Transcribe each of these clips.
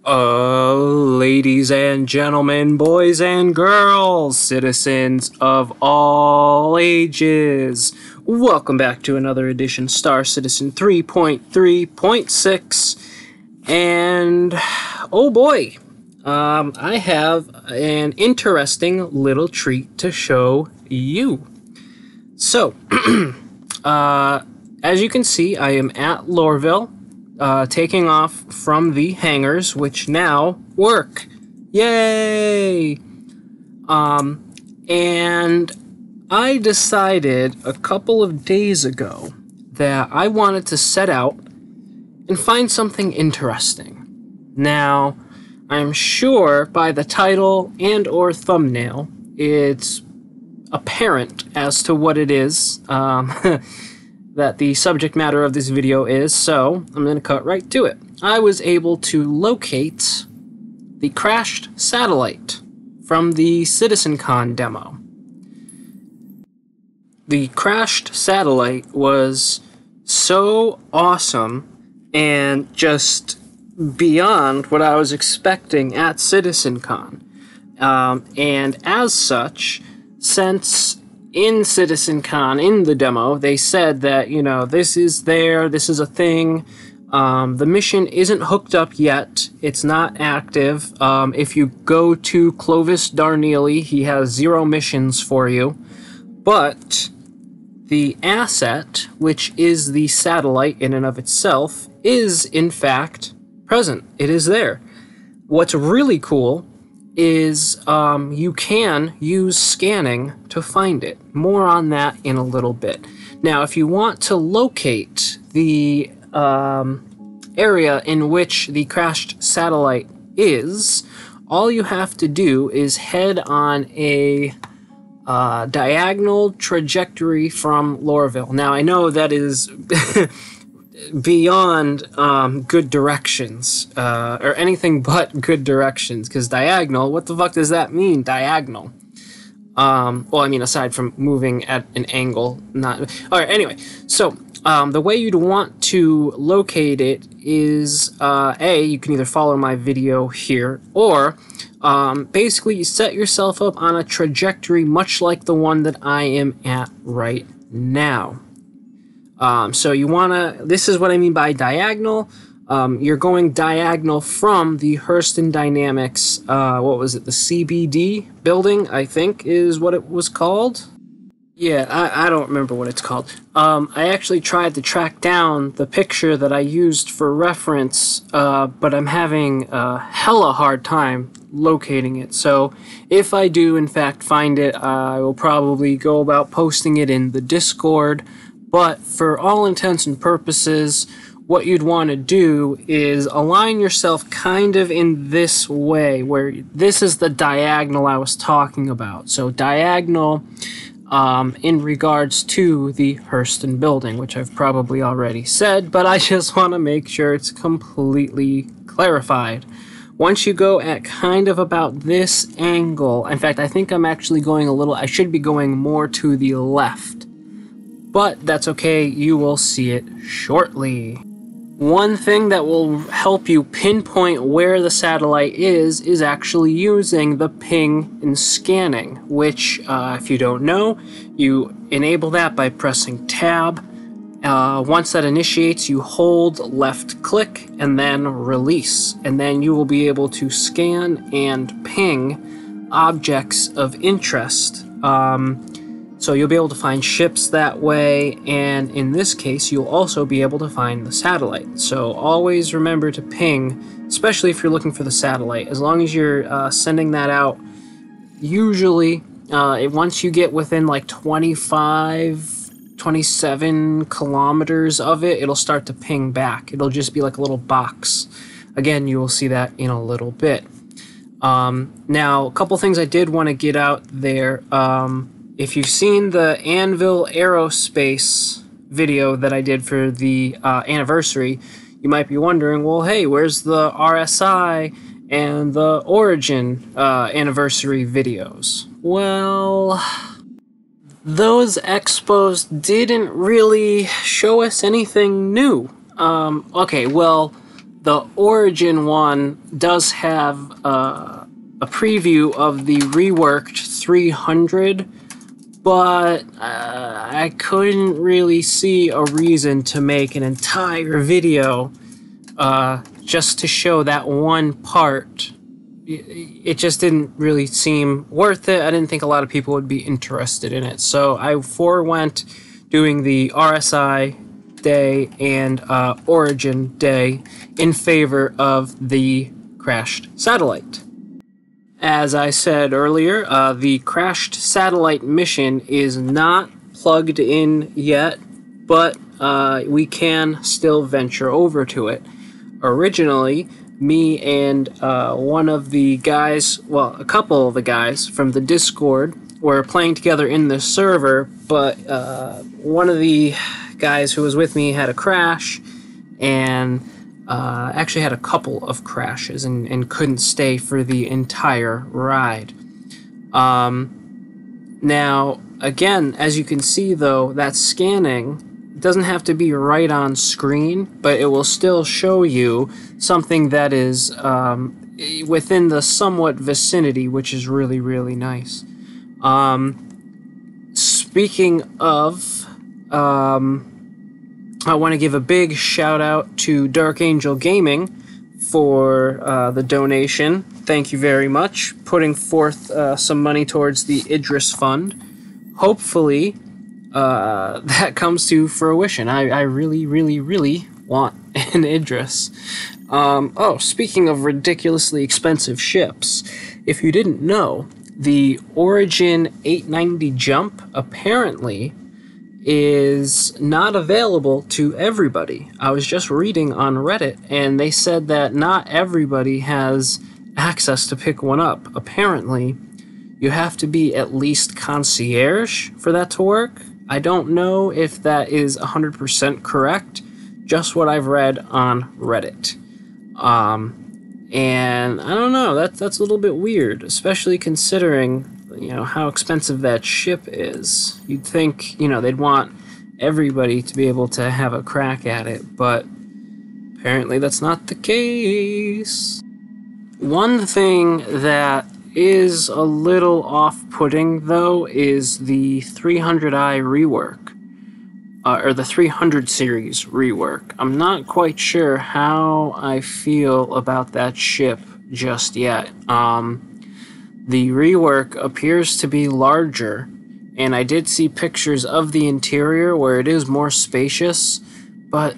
Ladies and gentlemen, boys and girls, citizens of all ages, welcome back to another edition Star Citizen 3.3.6, and oh boy, I have an interesting little treat to show you. So, as you can see, I am at Lorville, taking off from the hangars, which now work. Yay! And I decided a couple of days ago that I wanted to set out and find something interesting. Now, I'm sure by the title and or thumbnail, it's apparent as to what it is, that the subject matter of this video is, so I'm going to cut right to it. I was able to locate the crashed satellite from the CitizenCon demo. The crashed satellite was so awesome and just beyond what I was expecting at CitizenCon. And as such, since in CitizenCon, in the demo, they said that, this is a thing. The mission isn't hooked up yet. It's not active. If you go to Clovis Darneely, he has 0 missions for you. But the asset, which is the satellite in and of itself, is in fact present. It is there. What's really cool is you can use scanning to find it. More on that in a little bit. Now, if you want to locate the area in which the crashed satellite is, all you have to do is head on a diagonal trajectory from Lorville. Now, I know that is beyond good directions, or anything but good directions, because diagonal, what the fuck does that mean, diagonal? Well, I mean, aside from moving at an angle, not... Alright, anyway, so, the way you'd want to locate it is, you can either follow my video here, or, basically you set yourself up on a trajectory much like the one that I am at right now. So you wanna, this is what I mean by diagonal. You're going diagonal from the Hurston Dynamics, what was it, the CBD building, I think is what it was called? Yeah, I don't remember what it's called. I actually tried to track down the picture that I used for reference, but I'm having a hella hard time locating it. So if I do in fact find it, I will probably go about posting it in the Discord. But for all intents and purposes, what you'd want to do is align yourself kind of in this way, where this is the diagonal I was talking about. So diagonal in regards to the Hurston building, which I've probably already said, but I just want to make sure it's completely clarified. Once you go at kind of about this angle, in fact, I think I'm actually going I should be going more to the left. But that's okay, you will see it shortly. One thing that will help you pinpoint where the satellite is actually using the ping and scanning, which, if you don't know, you enable that by pressing tab. Once that initiates, you hold left click and then release, and then you will be able to scan and ping objects of interest. So you'll be able to find ships that way, and in this case, you'll also be able to find the satellite. So always remember to ping, especially if you're looking for the satellite. As long as you're sending that out, usually, once you get within like 25, 27 kilometers of it, it'll start to ping back. It'll just be like a little box. Again, you will see that in a little bit. Now, a couple things I did want to get out there. If you've seen the Anvil Aerospace video that I did for the anniversary, you might be wondering, well, hey, where's the RSI and the Origin anniversary videos? Well, those expos didn't really show us anything new. Okay, well, The Origin one does have a preview of the reworked 300, but I couldn't really see a reason to make an entire video just to show that one part. It just didn't really seem worth it. I didn't think a lot of people would be interested in it. So I forewent doing the RSI day and Origin day in favor of the crashed satellite. As I said earlier, the crashed satellite mission is not plugged in yet, but we can still venture over to it. Originally, me and one of the guys, well, a couple of the guys from the Discord were playing together in the server, but one of the guys who was with me had a crash, and actually had a couple of crashes and couldn't stay for the entire ride. Now, again, as you can see though, that scanning doesn't have to be right on screen, but it will still show you something that is within the somewhat vicinity, which is really, really nice. Speaking of, I want to give a big shout out to Dark Angel Gaming for the donation. Thank you very much. Putting forth some money towards the Idris Fund. Hopefully, that comes to fruition. I really, really, really want an Idris. Oh, speaking of ridiculously expensive ships, if you didn't know, the Origin 890 Jump apparently is not available to everybody. I was just reading on Reddit, and they said that not everybody has access to pick one up. Apparently, you have to be at least concierge for that to work. I don't know if that is 100% correct, just what I've read on Reddit. And I don't know, that's a little bit weird, especially considering, you know, how expensive that ship is. You'd think, you know, they'd want everybody to be able to have a crack at it, but apparently that's not the case. One thing that is a little off-putting, though, is the 300i rework, or the 300 series rework. I'm not quite sure how I feel about that ship just yet. The rework appears to be larger, and I did see pictures of the interior where it is more spacious, but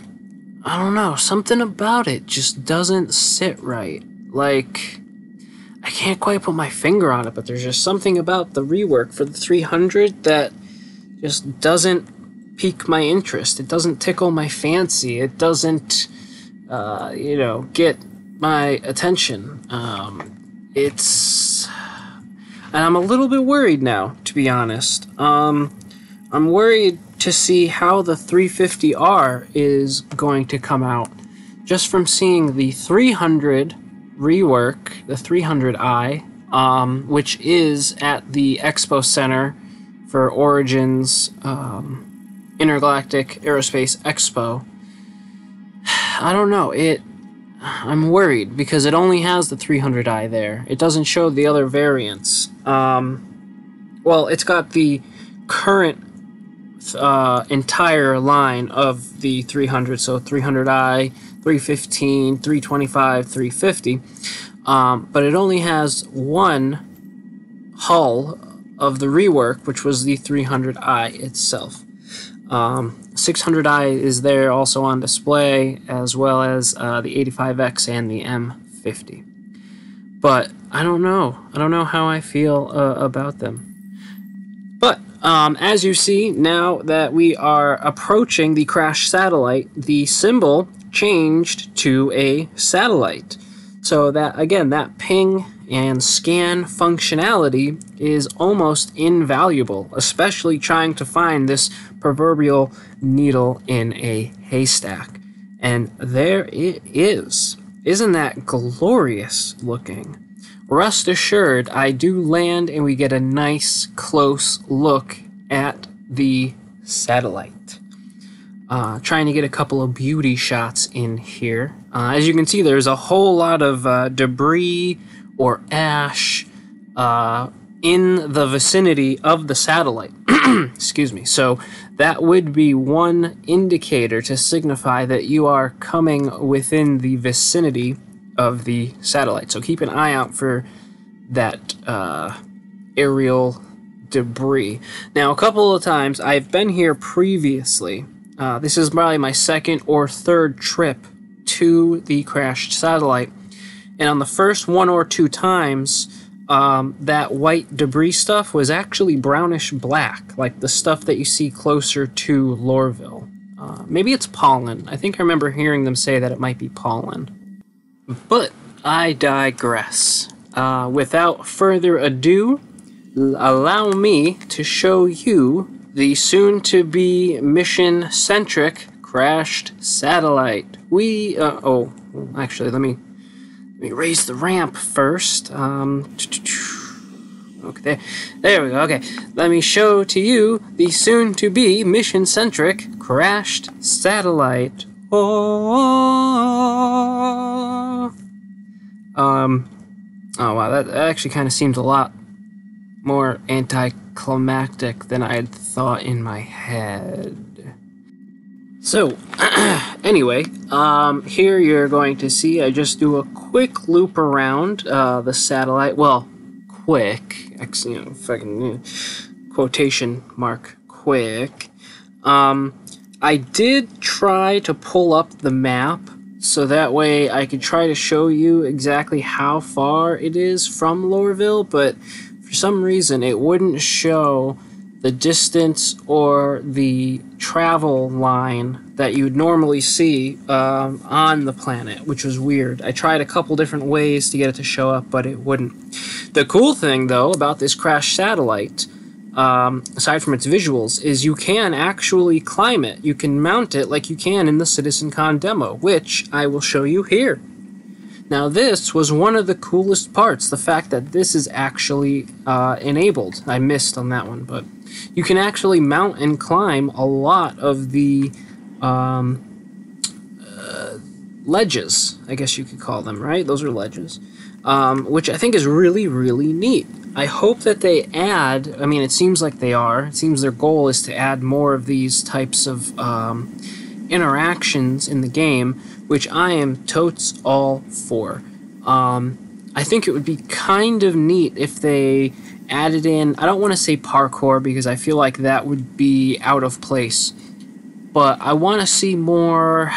I don't know, something about it just doesn't sit right. Like, I can't quite put my finger on it, but there's just something about the rework for the 300 that just doesn't pique my interest. It doesn't tickle my fancy. It doesn't, you know, get my attention. And I'm a little bit worried now, to be honest. I'm worried to see how the 350R is going to come out. Just from seeing the 300 rework, the 300i, which is at the Expo Center for Origin's Intergalactic Aerospace Expo. I don't know, I'm worried because it only has the 300i there. It doesn't show the other variants. Well, it's got the current entire line of the 300, so 300i, 315, 325, 350, but it only has one hull of the rework, which was the 300i itself. 600i is there also on display, as well as the 85X and the M50. But I don't know. I don't know how I feel about them. But as you see, now that we are approaching the crashed satellite, the symbol changed to a satellite. So that, again, that ping and scan functionality is almost invaluable, especially trying to find this proverbial needle in a haystack. And there it is. Isn't that glorious looking? Rest assured, I do land and we get a nice close look at the satellite. trying to get a couple of beauty shots in here. As you can see, there's a whole lot of debris or ash in the vicinity of the satellite. Excuse me. So that would be one indicator to signify that you are coming within the vicinity of the satellite. So keep an eye out for that aerial debris. Now, a couple of times I've been here previously. This is probably my second or third trip to the crashed satellite. And on the first one or two times, that white debris stuff was actually brownish black, like the stuff that you see closer to Lorville. Maybe it's pollen. I think I remember hearing them say that it might be pollen. But I digress. Without further ado, allow me to show you the soon-to-be mission-centric crashed satellite. Oh, actually, let me raise the ramp first. Okay, there we go. Okay, let me show to you the soon-to-be mission-centric crashed satellite. Oh, wow, that actually kind of seems a lot more anticlimactic than I had thought in my head. So, anyway, here you're going to see I just do a quick loop around the satellite. Well, quick, fucking quotation mark, quick. I did try to pull up the map so that way I could try to show you exactly how far it is from Lorville, but for some reason it wouldn't show the distance or the travel line that you would normally see on the planet, which was weird. I tried a couple different ways to get it to show up, but it wouldn't. The cool thing, though, about this crashed satellite, aside from its visuals, is you can actually climb it. You can mount it like you can in the CitizenCon demo, which I will show you here. Now, this was one of the coolest parts, the fact that this is actually enabled. I missed on that one, but you can actually mount and climb a lot of the ledges, I guess you could call them, right? Those are ledges, which I think is really, really neat. I hope that they add, I mean, it seems like they are. It seems their goal is to add more of these types of interactions in the game, which I am totes all for. I think it would be kind of neat if they added in, I don't want to say parkour because I feel like that would be out of place, but I want to see more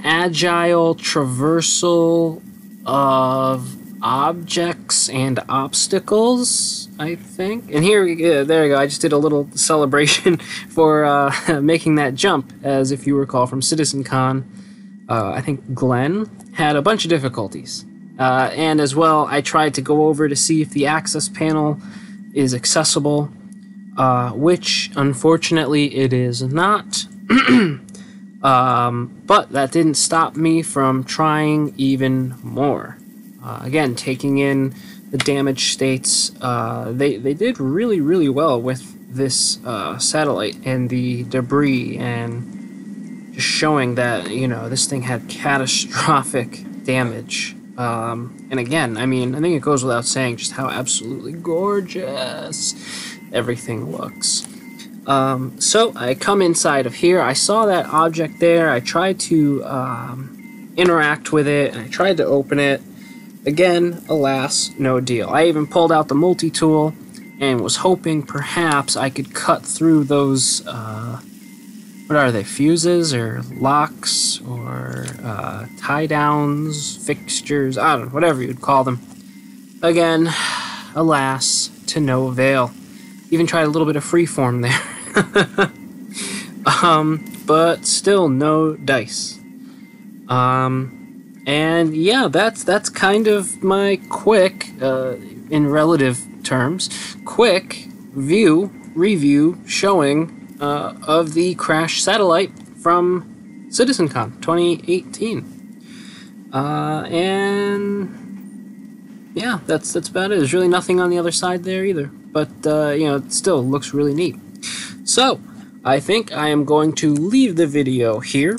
agile traversal of objects and obstacles, I think. And here, there we go, I just did a little celebration for making that jump, as if you recall from CitizenCon. I think Glenn had a bunch of difficulties. And as well, I tried to go over to see if the access panel is accessible, which, unfortunately, it is not. But that didn't stop me from trying even more. Again, taking in the damaged states, they did really, really well with this satellite and the debris, and just showing that, you know, this thing had catastrophic damage. And again, I mean, I think it goes without saying just how absolutely gorgeous everything looks. So I come inside of here. I saw that object there. I tried to interact with it, and I tried to open it. Again, alas, no deal. I even pulled out the multi-tool and was hoping perhaps I could cut through those, what are they, fuses or locks or tie-downs, fixtures, I don't know, whatever you'd call them. Again, alas, to no avail. Even tried a little bit of freeform there. But still no dice. And yeah, that's kind of my quick, in relative terms, quick review showing of the crashed satellite from CitizenCon 2018. And yeah, that's about it. There's really nothing on the other side there either, but you know, it still looks really neat. So I think I am going to leave the video here.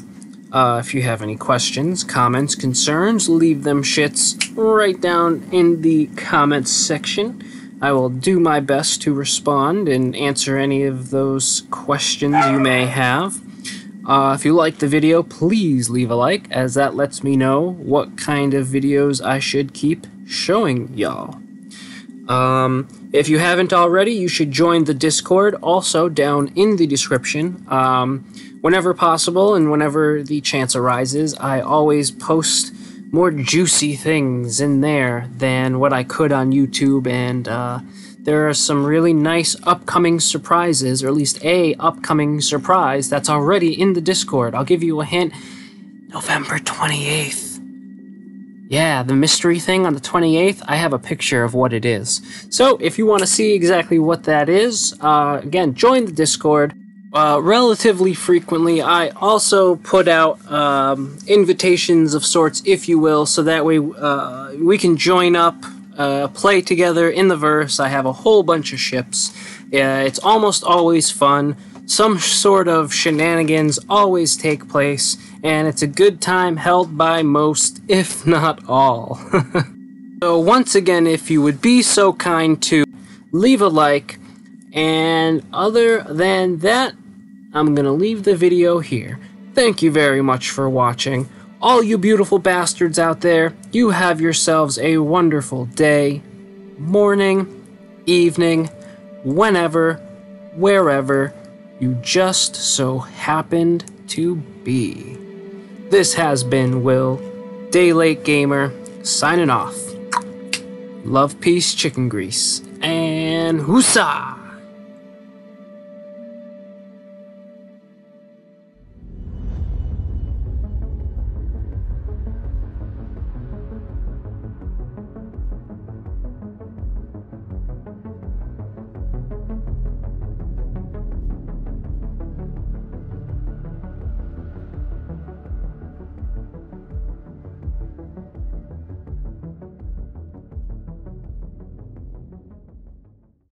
If you have any questions, comments, concerns, leave them shits right down in the comments section. I will do my best to respond and answer any of those questions you may have. If you like the video, please leave a like, as that lets me know what kind of videos I should keep showing y'all. If you haven't already, you should join the Discord, also down in the description. Whenever possible and whenever the chance arises, I always post more juicy things in there than what I could on YouTube, and there are some really nice upcoming surprises, or at least a upcoming surprise that's already in the Discord. I'll give you a hint. November 28th. Yeah, the mystery thing on the 28th, I have a picture of what it is. So, if you want to see exactly what that is, again, join the Discord. Relatively frequently, I also put out invitations of sorts, if you will, so that way we can join up, play together in the verse. I have a whole bunch of ships. It's almost always fun. Some sort of shenanigans always take place, and it's a good time held by most, if not all. So once again, if you would be so kind to leave a like, and other than that, I'm gonna leave the video here. Thank you very much for watching. All you beautiful bastards out there, you have yourselves a wonderful day, morning, evening, whenever, wherever you just so happened to be. This has been Will, Day Late Gamer, signing off. Love, peace, chicken grease, and hussa!